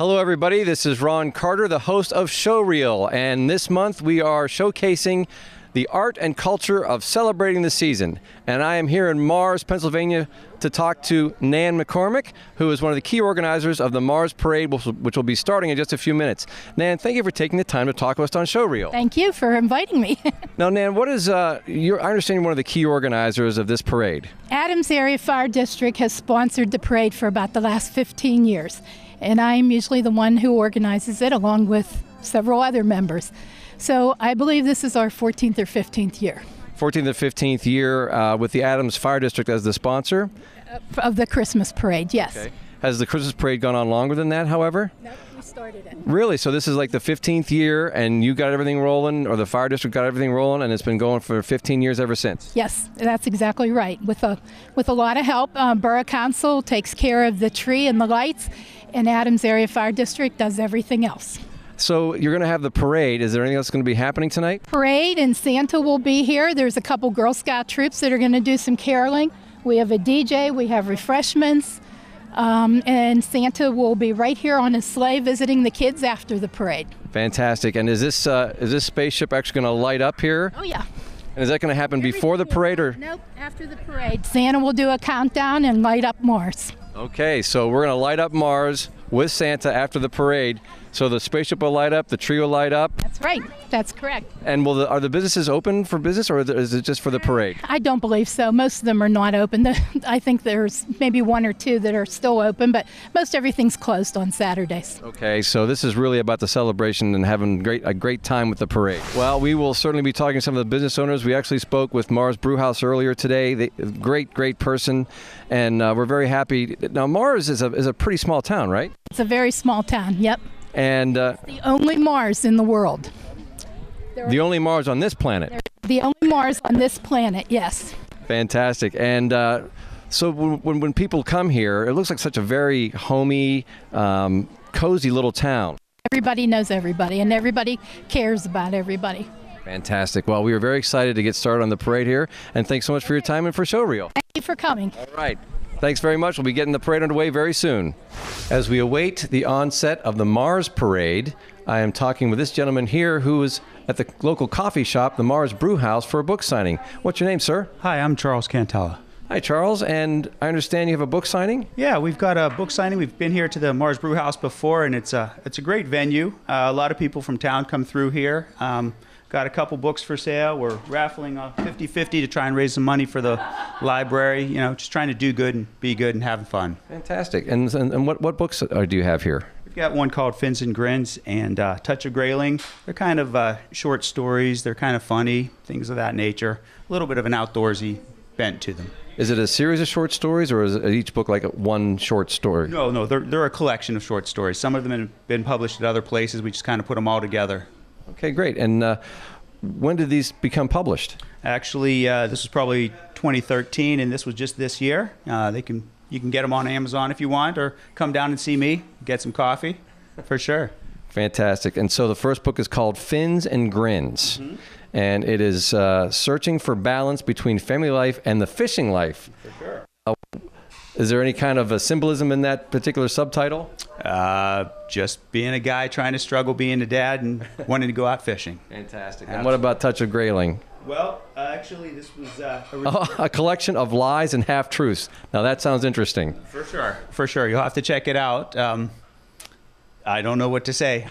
Hello, everybody. This is Ron Carter, the host of Showreel, and this month we are showcasing the art and culture of celebrating the season. And I am here in Mars, Pennsylvania, to talk to Nan McCormick, who is one of the key organizers of the Mars Parade, which will be starting in just a few minutes. Nan, thank you for taking the time to talk with us on Showreel. Thank you for inviting me. Now, Nan, what is I understand you're one of the key organizers of this parade. Adams Area Fire District has sponsored the parade for about the last 15 years. And I'm usually the one who organizes it along with several other members. So I believe this is our 14th or 15th year. 14th or 15th year with the Adams Fire District as the sponsor? Of the Christmas parade, yes. Okay. Has the Christmas parade gone on longer than that, however? No, we started it. Really? So this is like the 15th year and you got everything rolling, or the fire district got everything rolling, and it's been going for 15 years ever since? Yes, that's exactly right. With a lot of help, Borough Council takes care of the tree and the lights, and Adams Area Fire District does everything else. So you're going to have the parade. Is there anything else going to be happening tonight? Parade, and Santa will be here. There's a couple Girl Scout troops that are going to do some caroling. We have a DJ, we have refreshments, and Santa will be right here on his sleigh visiting the kids after the parade. Fantastic. And is this spaceship actually going to light up here? Oh, yeah. And is that going to happen before the parade, or? Nope, after the parade. Santa will do a countdown and light up Mars. Okay, so we're going to light up Mars with Santa after the parade. So the spaceship will light up, the tree will light up. That's right. That's correct. And are the businesses open for business, or is it just for the parade? I don't believe so. Most of them are not open. I think there's maybe one or two that are still open, but most everything's closed on Saturdays. Okay, so this is really about the celebration and having a great time with the parade. Well, we will certainly be talking to some of the business owners. We actually spoke with Mars Brewhouse earlier today. Great person, and we're very happy. Now, Mars is a pretty small town, right? It's a very small town, yep. And the only Mars in the world. The only Mars on this planet. The only Mars on this planet, yes. Fantastic. And so when people come here, it looks like such a very homey, cozy little town. Everybody knows everybody, and everybody cares about everybody. Fantastic. Well, we are very excited to get started on the parade here, and thanks so much for your time and for Showreel. Thank you for coming. All right. Thanks very much. We'll be getting the parade underway very soon. As we await the onset of the Mars Parade, I am talking with this gentleman here who is at the local coffee shop, the Mars Brewhouse, for a book signing. What's your name, sir? Hi, I'm Charles Cantella. Hi, Charles. And I understand you have a book signing? Yeah, we've got a book signing. We've been here to the Mars Brewhouse before, and it's a great venue. A lot of people from town come through here. Got a couple books for sale. We're raffling 50-50 to try and raise some money for the library. You know, just trying to do good and be good and having fun. Fantastic. And what books do you have here? We've got one called Fins and Grins and Touch of Grayling. They're kind of short stories. They're kind of funny, things of that nature. A little bit of an outdoorsy bent to them. Is it a series of short stories, or is each book like one short story? No, they're a collection of short stories. Some of them have been published at other places. We just kind of put them all together. Okay, great. And when did these become published? Actually, this was probably 2013, and this was just this year. You can get them on Amazon if you want, or come down and see me, get some coffee, for sure. Fantastic. And so the first book is called Fins and Grins, and it is searching for balance between family life and the fishing life. For sure. Is there any kind of a symbolism in that particular subtitle? Just being a guy trying to struggle being a dad and wanting to go out fishing. Fantastic. And what about Touch of Grayling? Well, actually, this was a collection of lies and half-truths. Now, that sounds interesting. For sure. You'll have to check it out. I don't know what to say.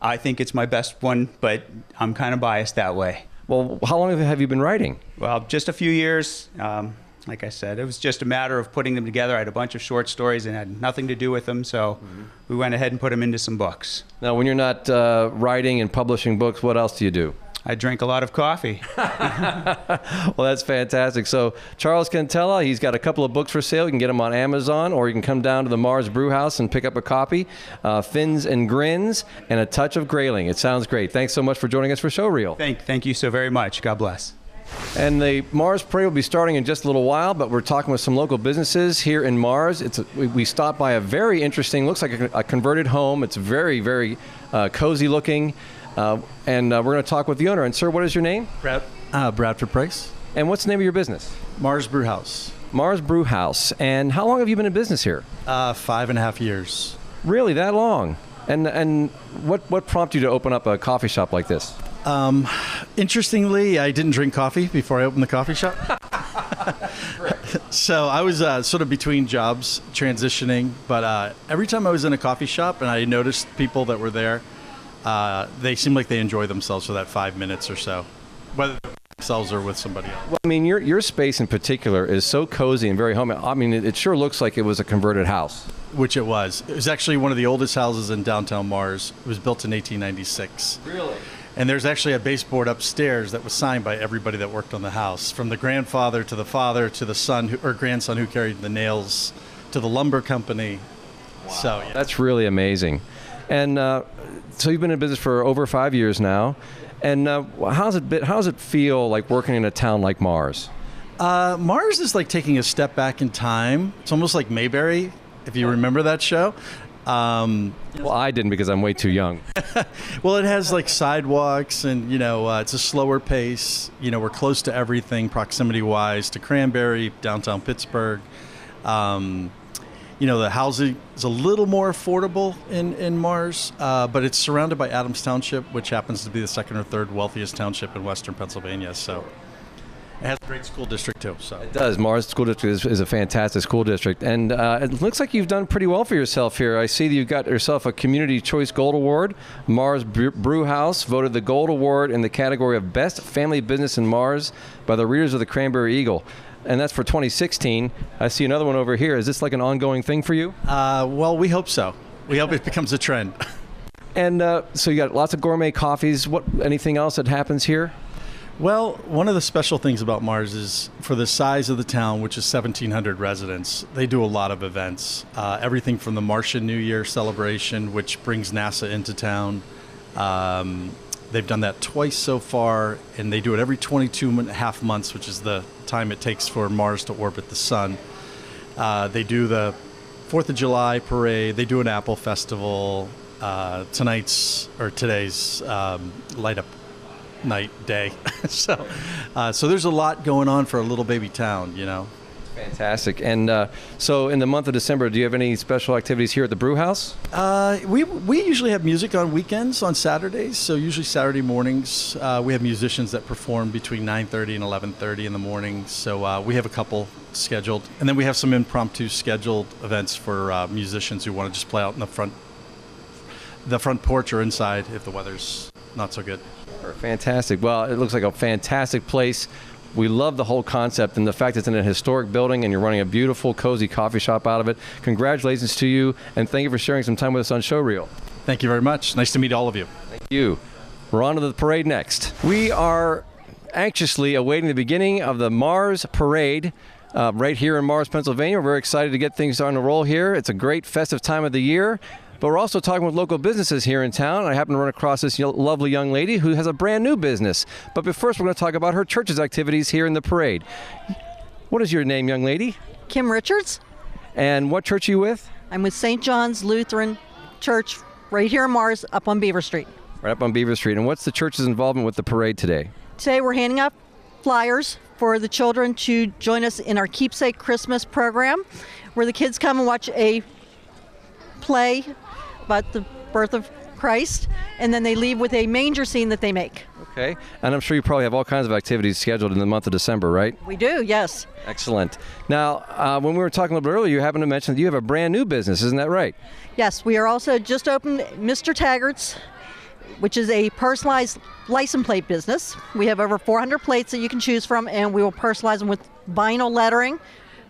I think it's my best one, but I'm kind of biased that way. Well, how long have you been writing? Well, just a few years. Like I said, it was just a matter of putting them together. I had a bunch of short stories and had nothing to do with them, so we went ahead and put them into some books. Now, when you're not writing and publishing books, what else do you do? I drink a lot of coffee. Well, that's fantastic. So Charles Cantella, he's got a couple of books for sale. You can get them on Amazon, or you can come down to the Mars Brewhouse and pick up a copy. Fins and Grins and A Touch of Grayling. It sounds great. Thanks so much for joining us for Showreel. Thank you so very much. God bless. And the Mars Parade will be starting in just a little while, but we're talking with some local businesses here in Mars. We stopped by a very interesting, looks like a converted home. It's very, very cozy looking. And we're going to talk with the owner. And sir, what is your name? Bradford Price. And what's the name of your business? Mars Brewhouse. Mars Brewhouse. And how long have you been in business here? 5.5 years. Really, that long? And what prompted you to open up a coffee shop like this? Interestingly, I didn't drink coffee before I opened the coffee shop. So I was sort of between jobs, transitioning. But every time I was in a coffee shop and I noticed people that were there, they seemed like they enjoyed themselves for that 5 minutes or so, whether themselves or with somebody else. Well, I mean, your space in particular is so cozy and very homey. I mean, it sure looks like it was a converted house. Which it was. It was actually one of the oldest houses in downtown Mars. It was built in 1896. Really? And there's actually a baseboard upstairs that was signed by everybody that worked on the house, from the grandfather to the father to the son or grandson who carried the nails to the lumber company. Wow. So yeah. That's really amazing. And so you've been in business for over 5 years now. And how does it feel like working in a town like Mars? Mars is like taking a step back in time. It's almost like Mayberry, if you remember that show. Well, I didn't because I'm way too young. Well, it has like sidewalks and, it's a slower pace. We're close to everything proximity-wise to Cranberry, downtown Pittsburgh. The housing is a little more affordable in Mars, but it's surrounded by Adams Township, which happens to be the second or third wealthiest township in western Pennsylvania. So it has a great school district, too. So it does. Mars School District is a fantastic school district. And it looks like you've done pretty well for yourself here. I see that you've got yourself a Community Choice Gold Award. Mars Brew House voted the Gold Award in the category of Best Family Business in Mars by the readers of the Cranberry Eagle. And that's for 2016. I see another one over here. Is this like an ongoing thing for you? Well, we hope so. We hope it becomes a trend. And so you got lots of gourmet coffees. Anything else that happens here? Well, one of the special things about Mars is for the size of the town, which is 1,700 residents, they do a lot of events. Everything from the Martian New Year celebration, which brings NASA into town. They've done that twice so far, and they do it every 22 and a half months, which is the time it takes for Mars to orbit the sun. They do the 4th of July parade. They do an Apple Festival. Today's light up day. So there's a lot going on for a little baby town, Fantastic. And so in the month of December, do you have any special activities here at the Brew House? We usually have music on weekends, on Saturdays. So usually Saturday mornings, we have musicians that perform between 9:30 and 11:30 in the morning. So we have a couple scheduled. And then we have some impromptu scheduled events for musicians who want to just play out in the front porch or inside if the weather's not so good. Fantastic. Well, it looks like a fantastic place. We love the whole concept and the fact it's in a historic building and you're running a beautiful, cozy coffee shop out of it. Congratulations to you, and thank you for sharing some time with us on Showreel. Thank you very much. Nice to meet all of you. Thank you. We're on to the parade next. We are anxiously awaiting the beginning of the Mars Parade right here in Mars, Pennsylvania. We're very excited to get things starting to roll here. It's a great festive time of the year. But we're also talking with local businesses here in town. I happen to run across this lovely young lady who has a brand new business. But first, we're going to talk about her church's activities here in the parade. What is your name, young lady? Kim Richards. And what church are you with? I'm with St. John's Lutheran Church right here in Mars, up on Beaver Street. Right up on Beaver Street. And what's the church's involvement with the parade today? Today we're handing out flyers for the children to join us in our Keepsake Christmas program, where the kids come and watch a play about the birth of Christ, and then they leave with a manger scene that they make. Okay, and I'm sure you probably have all kinds of activities scheduled in the month of December, right? We do, yes. Excellent. Now, when we were talking a little bit earlier, you happened to mention that you have a brand new business, isn't that right? Yes, we are also just opened Mr. Taggart's, which is a personalized license plate business. We have over 400 plates that you can choose from, and we will personalize them with vinyl lettering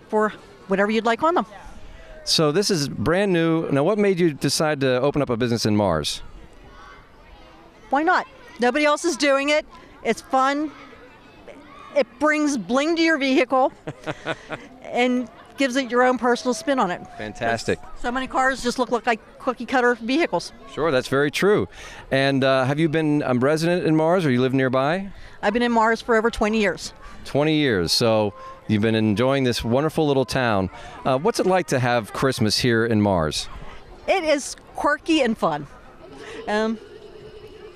for whatever you'd like on them. So this is brand new. Now, what made you decide to open up a business in Mars? Why not? Nobody else is doing it. It's fun. It brings bling to your vehicle and gives it your own personal spin on it. Fantastic. So many cars just look like cookie cutter vehicles. Sure, that's very true. And have you been a resident in Mars, or you live nearby? I've been in Mars for over 20 years. 20 years. So you've been enjoying this wonderful little town. What's it like to have Christmas here in Mars? It is quirky and fun.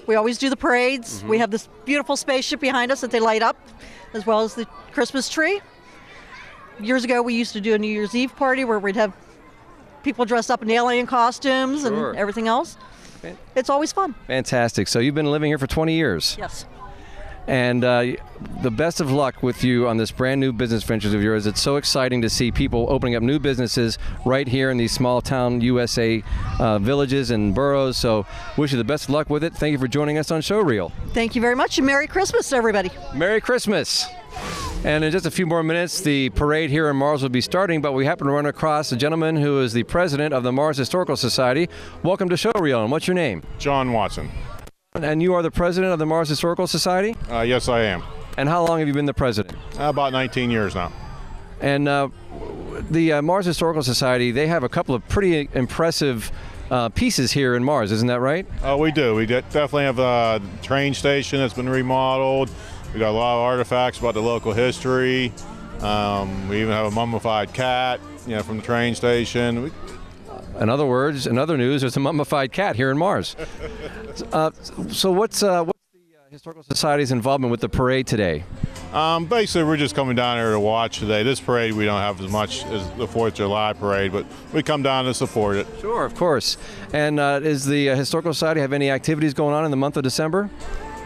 We always do the parades. Mm-hmm. We have this beautiful spaceship behind us that they light up, as well as the Christmas tree. Years ago, we used to do a New Year's Eve party where we'd have people dress up in alien costumes Sure. and everything else. It's always fun. Fantastic. So you've been living here for 20 years. Yes. And the best of luck with you on this brand new business ventures of yours. It's so exciting to see people opening up new businesses right here in these small town USA villages and boroughs. So wish you the best of luck with it. Thank you for joining us on Showreel. Thank you very much, and Merry Christmas, everybody. Merry Christmas. And in just a few more minutes, the parade here in Mars will be starting, but we happen to run across a gentleman who is the president of the Mars Historical Society. Welcome to Showreel, and what's your name? John Watson. And you are the president of the Mars Historical Society? Yes, I am. And how long have you been the president? About 19 years now. And the Mars Historical Society, they have a couple of pretty impressive pieces here in Mars, isn't that right? We do. We definitely have a train station that's been remodeled. We got a lot of artifacts about the local history. We even have a mummified cat, from the train station. In other words, in other news, there's a mummified cat here in Mars. So what's the Historical Society's involvement with the parade today? Basically, we're just coming down here to watch today. This parade we don't have as much as the 4th of July parade, but we come down to support it. Sure, of course. And does the Historical Society have any activities going on in the month of December?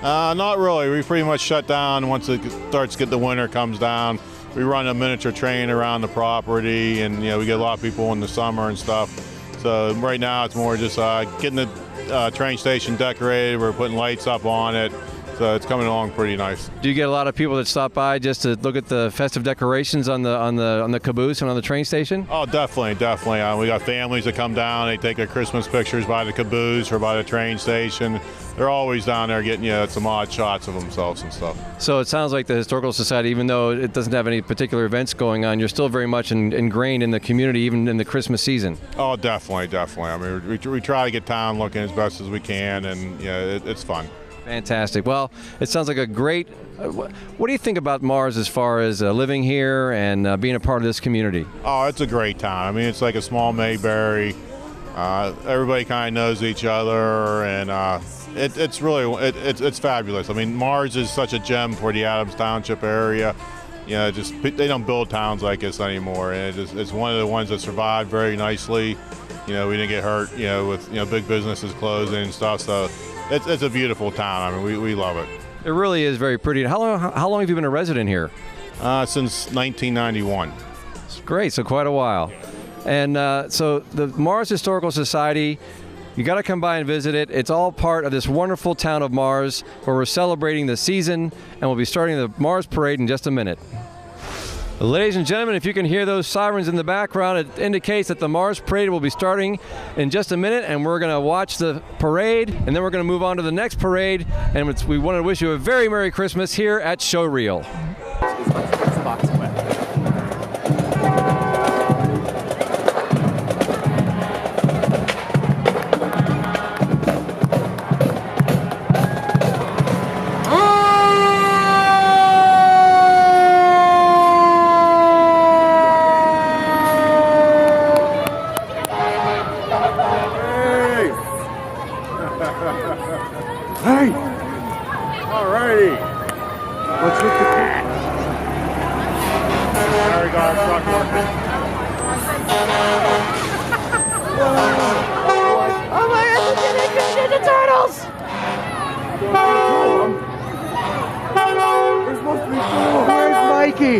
Not really. We pretty much shut down once it starts to get the winter comes down. We run a miniature train around the property, and we get a lot of people in the summer and stuff. So right now it's more just getting the train station decorated. We're putting lights up on it. So it's coming along pretty nice. Do you get a lot of people that stop by just to look at the festive decorations on the caboose and on the train station? Oh, definitely. We got families that come down. They take their Christmas pictures by the caboose or by the train station. They're always down there getting some odd shots of themselves and stuff. So it sounds like the Historical Society, even though it doesn't have any particular events going on, you're still very much ingrained in the community, even in the Christmas season. Oh, definitely. I mean, we try to get town looking as best as we can, and it's fun. Fantastic. Well, it sounds like a great. What do you think about Mars as far as living here and being a part of this community? Oh, it's a great town. I mean, it's like a small Mayberry. Everybody kind of knows each other, and it's really it's fabulous. I mean, Mars is such a gem for the Adams Township area. They don't build towns like this anymore, and it's one of the ones that survived very nicely. We didn't get hurt, with big businesses closing and stuff. So it's a beautiful town. I mean, we love it. It really is very pretty. How long have you been a resident here? Since 1991. It's great. So quite a while. And so the Mars Historical Society, you got to come by and visit it. It's all part of this wonderful town of Mars, where we're celebrating the season, and we'll be starting the Mars Parade in just a minute. Ladies and gentlemen, if you can hear those sirens in the background, it indicates that the Mars Parade will be starting in just a minute, and we're going to watch the parade, and then we're going to move on to the next parade, and we want to wish you a very Merry Christmas here at Showreel. Hey! Alrighty. What's with the cat? There we go. Oh my gosh, Ninja Turtles! We're supposed to be cool. Where's Mikey?